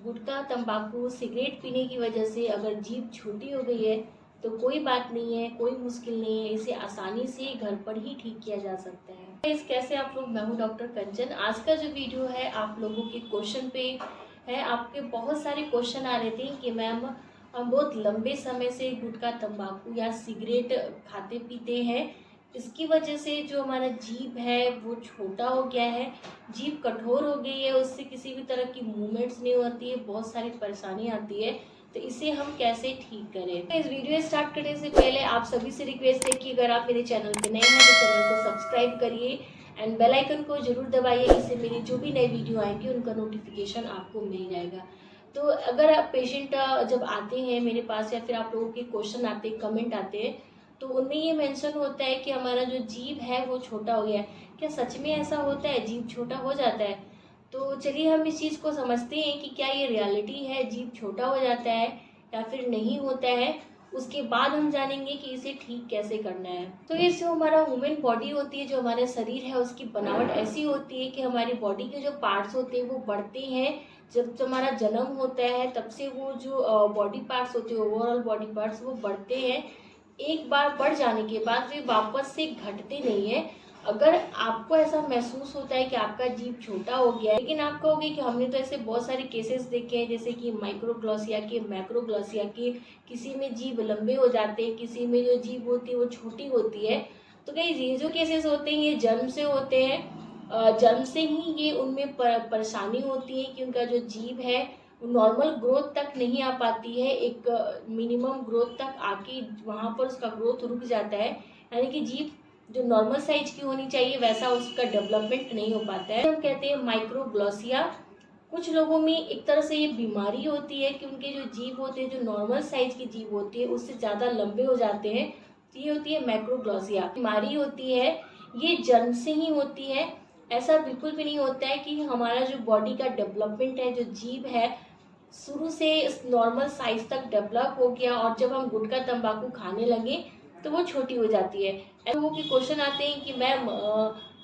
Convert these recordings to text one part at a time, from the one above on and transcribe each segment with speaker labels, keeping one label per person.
Speaker 1: गुटखा, तंबाकू, सिगरेट पीने की वजह से अगर जीभ छोटी हो गई है तो कोई बात नहीं है, कोई मुश्किल नहीं है, इसे आसानी से घर पर ही ठीक किया जा सकता है। इस कैसे आप लोग, मैं हूँ डॉक्टर कंचन। आज का जो वीडियो है आप लोगों के क्वेश्चन पे है। आपके बहुत सारे क्वेश्चन आ रहे थे कि मैम हम बहुत लंबे समय से गुटखा, तंबाकू या सिगरेट खाते पीते हैं, इसकी वजह से जो हमारा जीभ है वो छोटा हो गया है, जीभ कठोर हो गई है, उससे किसी भी तरह की मूवमेंट्स नहीं होती है, बहुत सारी परेशानी आती है। तो इसे हम कैसे ठीक करें। तो इस वीडियो स्टार्ट करने से पहले आप सभी से रिक्वेस्ट है कि अगर आप मेरे चैनल पे नए हैं तो चैनल को सब्सक्राइब करिए एंड बेल आइकन को जरूर दबाइए। इससे मेरी जो भी नई वीडियो आएंगी उनका नोटिफिकेशन आपको मिल जाएगा। तो अगर आप पेशेंट जब आते हैं मेरे पास या फिर आप लोगों के क्वेश्चन आते हैं, कमेंट आते हैं, तो उनमें ये मेंशन होता है कि हमारा जो जीभ है वो छोटा हो गया है। क्या सच में ऐसा होता है, जीभ छोटा हो जाता है? तो चलिए हम इस चीज़ को समझते हैं कि क्या ये रियलिटी है, जीभ छोटा हो जाता है या फिर नहीं होता है। उसके बाद हम जानेंगे कि इसे ठीक कैसे करना है। तो ये जो हमारा ह्यूमन बॉडी होती है, जो हमारा शरीर है, उसकी बनावट ऐसी होती है कि हमारी बॉडी के जो पार्ट्स होते हैं वो बढ़ते हैं। जब हमारा जन्म होता है तब से वो जो बॉडी पार्ट्स होते हैं, ओवरऑल बॉडी पार्ट्स, वो बढ़ते हैं। एक बार बढ़ जाने के बाद वे वापस से घटते नहीं है। अगर आपको ऐसा महसूस होता है कि आपका जीभ छोटा हो गया है, लेकिन आप कहोगे कि हमने तो ऐसे बहुत सारे केसेस देखे हैं, जैसे कि माइक्रोग्लॉसिया के, मैक्रोग्लॉसिया के, किसी में जीभ लंबे हो जाते हैं, किसी में जो जीभ होती है वो छोटी होती है। तो कई ये जो केसेस होते हैं ये जन्म से होते हैं। जन्म से ही ये उनमें परेशानी होती है कि उनका जो जीभ है नॉर्मल ग्रोथ तक नहीं आ पाती है। एक मिनिमम ग्रोथ तक आके वहाँ पर उसका ग्रोथ रुक जाता है, यानी कि जीभ जो नॉर्मल साइज की होनी चाहिए वैसा उसका डेवलपमेंट नहीं हो पाता है। हम कहते हैं माइक्रोग्लॉसिया। कुछ लोगों में एक तरह से ये बीमारी होती है कि उनके जो जीभ होते हैं, जो नॉर्मल साइज की जीभ होती है उससे ज़्यादा लंबे हो जाते हैं। तो ये होती है मैक्रोग्लॉसिया। बीमारी होती है, ये जन्म से ही होती है। ऐसा बिल्कुल भी नहीं होता है कि हमारा जो बॉडी का डेवलपमेंट है, जो जीभ है, शुरू से इस नॉर्मल साइज तक डेवलप हो गया और जब हम गुटखा, तंबाकू खाने लगे तो वो छोटी हो जाती है। लोगों के क्वेश्चन आते हैं कि मैम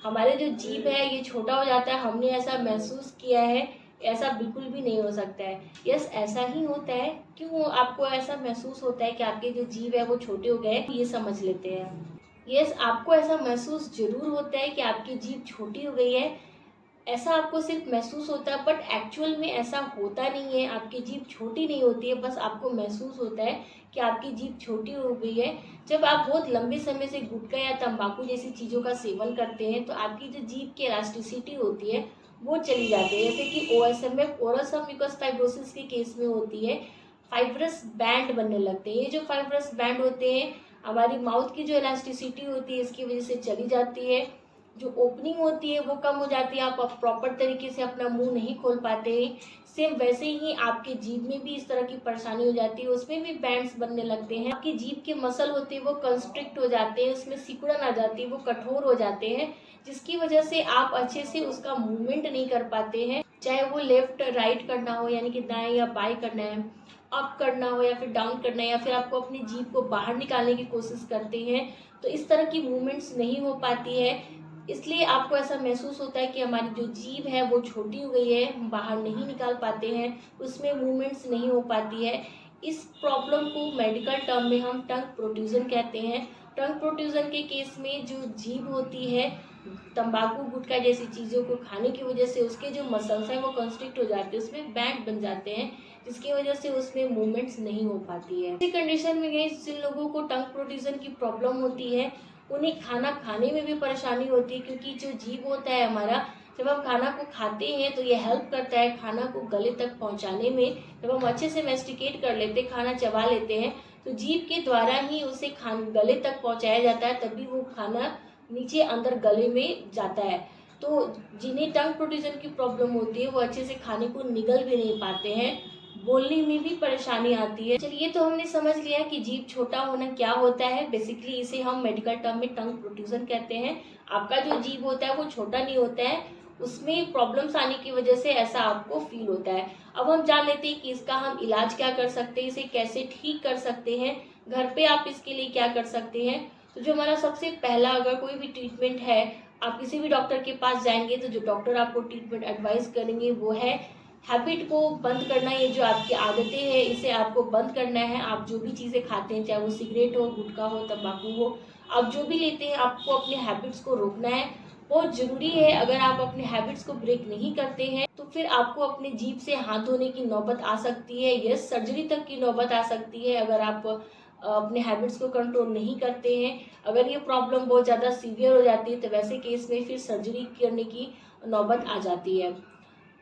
Speaker 1: हमारे जो जीभ है ये छोटा हो जाता है, हमने ऐसा महसूस किया है। ऐसा बिल्कुल भी नहीं हो सकता है। यस, ऐसा ही होता है। क्यों आपको ऐसा महसूस होता है कि आपके जो जीभ है वो छोटे हो गए, ये समझ लेते हैं। यस, आपको ऐसा महसूस जरूर होता है कि आपकी जीभ छोटी हो गई है। ऐसा आपको सिर्फ महसूस होता है, बट एक्चुअल में ऐसा होता नहीं है। आपकी जीभ छोटी नहीं होती है, बस आपको महसूस होता है कि आपकी जीभ छोटी हो गई है। जब आप बहुत लंबे समय से गुटखा या तंबाकू जैसी चीज़ों का सेवन करते हैं तो आपकी जो जीभ की इलास्टिसिटी होती है वो चली जाती है। जैसे कि OSM में, ओरल सब म्यूकस फाइब्रोसिस के केस में होती है, फाइब्रस बैंड बनने लगते हैं। ये जो फाइब्रस बैंड होते हैं, हमारी माउथ की जो इलास्टिसिटी होती है इसकी वजह से चली जाती है। जो ओपनिंग होती है वो कम हो जाती है, आप प्रॉपर तरीके से अपना मुंह नहीं खोल पाते हैं। सेम वैसे ही आपके जीभ में भी इस तरह की परेशानी हो जाती है, उसमें भी बैंड्स बनने लगते हैं। आपकी जीभ के मसल होते हैं वो कंस्ट्रिक्ट हो जाते हैं, उसमें सिकुड़न आ जाती है, वो कठोर हो जाते हैं, जिसकी वजह से आप अच्छे से उसका मूवमेंट नहीं कर पाते हैं। चाहे वो लेफ्ट राइट करना हो, यानी कि दाएं या बाएं करना है, अप करना हो या फिर डाउन करना है, या फिर आपको अपनी जीभ को बाहर निकालने की कोशिश करते हैं तो इस तरह की मूवमेंट्स नहीं हो पाती है। इसलिए आपको ऐसा महसूस होता है कि हमारी जो जीभ है वो छोटी हो गई है, हम बाहर नहीं निकाल पाते हैं, उसमें मूवमेंट्स नहीं हो पाती है। इस प्रॉब्लम को मेडिकल टर्म में हम टंग प्रोट्रूजन कहते हैं। टंग प्रोट्रूजन के केस में जो जीभ होती है, तंबाकू, गुटखा जैसी चीज़ों को खाने की वजह से उसके जो मसल्स हैं वो कंस्ट्रिक्ट हो जाते हैं, उसमें बैंड बन जाते हैं, जिसकी वजह से उसमें मूवमेंट्स नहीं हो पाती है। इसी कंडीशन में गई जिन लोगों को टंग प्रोट्रूजन की प्रॉब्लम होती है उन्हें खाना खाने में भी परेशानी होती है, क्योंकि जो जीभ होता है हमारा, जब हम खाना को खाते हैं तो ये हेल्प करता है खाना को गले तक पहुंचाने में। जब हम अच्छे से मेस्टिकेट कर लेते हैं, खाना चबा लेते हैं, तो जीभ के द्वारा ही उसे गले तक पहुंचाया जाता है, तभी वो खाना नीचे अंदर गले में जाता है। तो जिन्हें टंग प्रोट्रूजन की प्रॉब्लम होती है वो अच्छे से खाने को निगल भी नहीं पाते हैं, बोलने में भी परेशानी आती है। चलिए, तो हमने समझ लिया कि जीभ छोटा होना क्या होता है। बेसिकली इसे हम मेडिकल टर्म में टंग प्रोट्रूजन कहते हैं। आपका जो जीभ होता है वो छोटा नहीं होता है, उसमें प्रॉब्लम्स आने की वजह से ऐसा आपको फील होता है। अब हम जान लेते हैं कि इसका हम इलाज क्या कर सकते हैं, इसे कैसे ठीक कर सकते हैं, घर पे आप इसके लिए क्या कर सकते हैं। तो जो हमारा सबसे पहला, अगर कोई भी ट्रीटमेंट है, आप किसी भी डॉक्टर के पास जाएंगे तो जो डॉक्टर आपको ट्रीटमेंट एडवाइस करेंगे वो है हैबिट को बंद करना, ये जो आपकी आदतें हैं इसे आपको बंद करना है। आप जो भी चीज़ें खाते हैं, चाहे वो सिगरेट हो, गुटखा हो, तंबाकू हो, आप जो भी लेते हैं आपको अपने हैबिट्स को रोकना है। बहुत ज़रूरी है। अगर आप अपने हैबिट्स को ब्रेक नहीं करते हैं तो फिर आपको अपने जीभ से हाथ धोने की नौबत आ सकती है, यस सर्जरी तक की नौबत आ सकती है अगर आप अपने हैबिट्स को कंट्रोल नहीं करते हैं। अगर ये प्रॉब्लम बहुत ज़्यादा सीवियर हो जाती है तो वैसे केस में फिर सर्जरी करने की नौबत आ जाती है।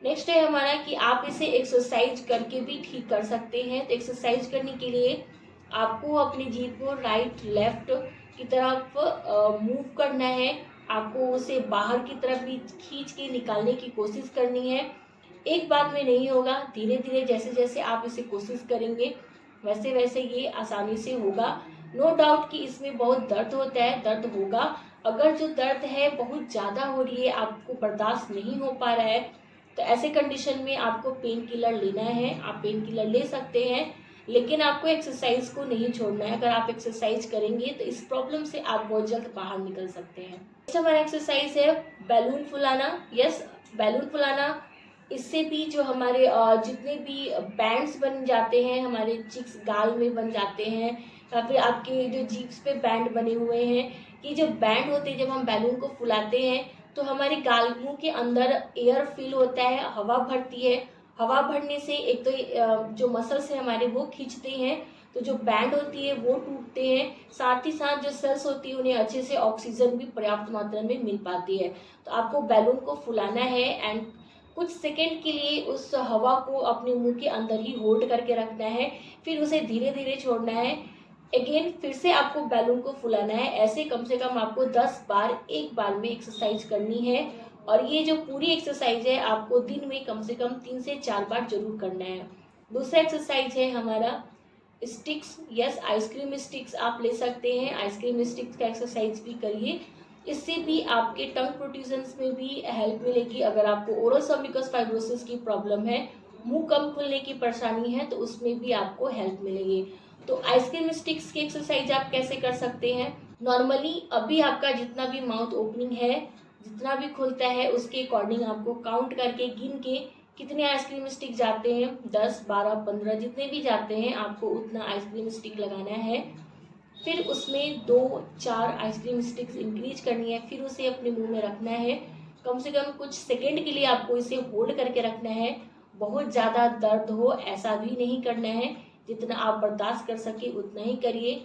Speaker 1: नेक्स्ट है हमारा कि आप इसे एक्सरसाइज करके भी ठीक कर सकते हैं। तो एक्सरसाइज करने के लिए आपको अपनी जीभ को राइट लेफ्ट की तरफ मूव करना है। आपको उसे बाहर की तरफ भी खींच के निकालने की कोशिश करनी है। एक बार में नहीं होगा, धीरे धीरे जैसे जैसे आप इसे कोशिश करेंगे वैसे वैसे ये आसानी से होगा। नो डाउट कि इसमें बहुत दर्द होता है, दर्द होगा। अगर जो दर्द है बहुत ज़्यादा हो रही है, आपको बर्दाश्त नहीं हो पा रहा है, तो ऐसे कंडीशन में आपको पेन किलर लेना है। आप पेन किलर ले सकते हैं, लेकिन आपको एक्सरसाइज को नहीं छोड़ना है। अगर आप एक्सरसाइज करेंगे तो इस प्रॉब्लम से आप बहुत जल्द बाहर निकल सकते हैं। नेक्स्ट हमारा एक्सरसाइज है बैलून फुलाना। यस, बैलून फुलाना, इससे भी जो हमारे जितने भी बैंड्स बन जाते हैं, हमारे चिक्स गाल में बन जाते हैं, या फिर आपके जो जीभ्स पे बैंड बने हुए हैं, ये जो बैंड होते हैं जब हम बैलून को फुलाते हैं तो हमारे गाल मुंह के अंदर एयर फिल होता है, हवा भरती है। हवा भरने से एक तो जो मसल्स है हमारे वो खींचते हैं, तो जो बैंड होती है वो टूटते हैं। साथ ही साथ जो सेल्स होती है उन्हें अच्छे से ऑक्सीजन भी पर्याप्त मात्रा में मिल पाती है। तो आपको बैलून को फुलाना है एंड कुछ सेकंड के लिए उस हवा को अपने मुंह के अंदर ही होल्ड करके रखना है, फिर उसे धीरे धीरे छोड़ना है। अगेन फिर से आपको बैलून को फुलाना है। ऐसे कम से कम आपको 10 बार एक बार में एक्सरसाइज करनी है। और ये जो पूरी एक्सरसाइज है आपको दिन में कम से कम 3 से 4 बार जरूर करना है। दूसरा एक्सरसाइज है हमारा स्टिक्स। यस, आइसक्रीम स्टिक्स आप ले सकते हैं। आइसक्रीम स्टिक्स का एक्सरसाइज भी करिए, इससे भी आपके टंग प्रोट्रूजन्स में भी हेल्प मिलेगी। अगर आपको ओरल सर्विकस फाइब्रोसिस की प्रॉब्लम है, मुंह कम खुलने की परेशानी है, तो उसमें भी आपको हेल्प मिलेगी। तो आइसक्रीम स्टिक्स की एक्सरसाइज आप कैसे कर सकते हैं? नॉर्मली अभी आपका जितना भी माउथ ओपनिंग है, जितना भी खुलता है, उसके अकॉर्डिंग आपको काउंट करके गिन के कितने आइसक्रीम स्टिक जाते हैं, 10, 12, 15 जितने भी जाते हैं आपको उतना आइसक्रीम स्टिक लगाना है। फिर उसमें 2-4 आइसक्रीम स्टिक्स इंक्रीज करनी है, फिर उसे अपने मुंह में रखना है। कम से कम कुछ सेकंड के लिए आपको इसे होल्ड करके रखना है। बहुत ज़्यादा दर्द हो ऐसा भी नहीं करना है, जितना आप बर्दाश्त कर सके उतना ही करिए।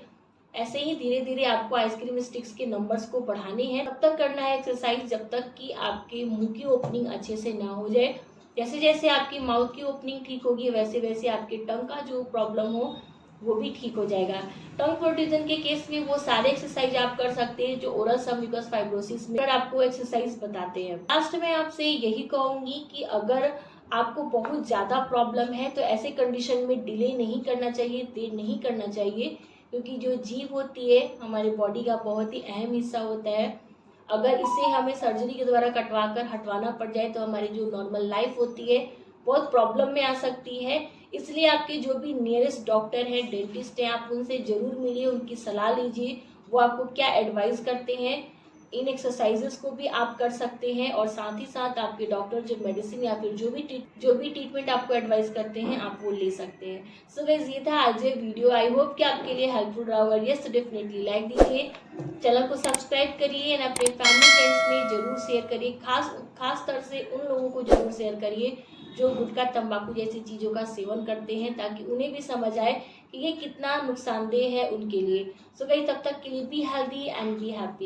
Speaker 1: ऐसे ही धीरे धीरे आपको आइसक्रीम स्टिक्स के नंबर्स को बढ़ाने हैं। तब तक करना है एक्सरसाइज जब तक कि आपके मुंह की ओपनिंग अच्छे से ना हो जाए। जैसे जैसे आपकी माउथ की ओपनिंग ठीक होगी वैसे वैसे आपके टंग का जो प्रॉब्लम हो वो भी ठीक हो जाएगा। टंग प्रोट्रूजन के केस में वो सारे एक्सरसाइज आप कर सकते हैं जो ओरल सर्विकस फाइब्रोसिस में आपको एक्सरसाइज बताते हैं। लास्ट में आपसे यही कहूंगी कि अगर आपको बहुत ज़्यादा प्रॉब्लम है तो ऐसे कंडीशन में डिले नहीं करना चाहिए, देर नहीं करना चाहिए, क्योंकि जो जीभ होती है हमारे बॉडी का बहुत ही अहम हिस्सा होता है। अगर इसे हमें सर्जरी के द्वारा कटवा कर हटवाना पड़ जाए तो हमारी जो नॉर्मल लाइफ होती है बहुत प्रॉब्लम में आ सकती है। इसलिए आपके जो भी नियरेस्ट डॉक्टर हैं, डेंटिस्ट हैं, आप उनसे ज़रूर मिलिए, उनकी सलाह लीजिए, वो आपको क्या एडवाइस करते हैं। इन एक्सरसाइजेस को भी आप कर सकते हैं और साथ ही साथ आपके डॉक्टर जो मेडिसिन या फिर जो भी ट्रीटमेंट आपको एडवाइस करते हैं आप वो ले सकते हैं। सो गाइस, ये था आज ये वीडियो। आई होप कि आपके लिए हेल्पफुल रहा होगा। यस, तो डेफिनेटली लाइक दीजिए, चैनल को सब्सक्राइब करिए और अपने फैमिली फ्रेंड्स में जरूर शेयर करिए। खास तौर से उन लोगों को जरूर शेयर करिए जो गुटखा तंबाकू जैसी चीज़ों का सेवन करते हैं, ताकि उन्हें भी समझ आए कि ये कितना नुकसानदेह है उनके लिए। सो गाइस, तब तक के लिए be healthy and be happy.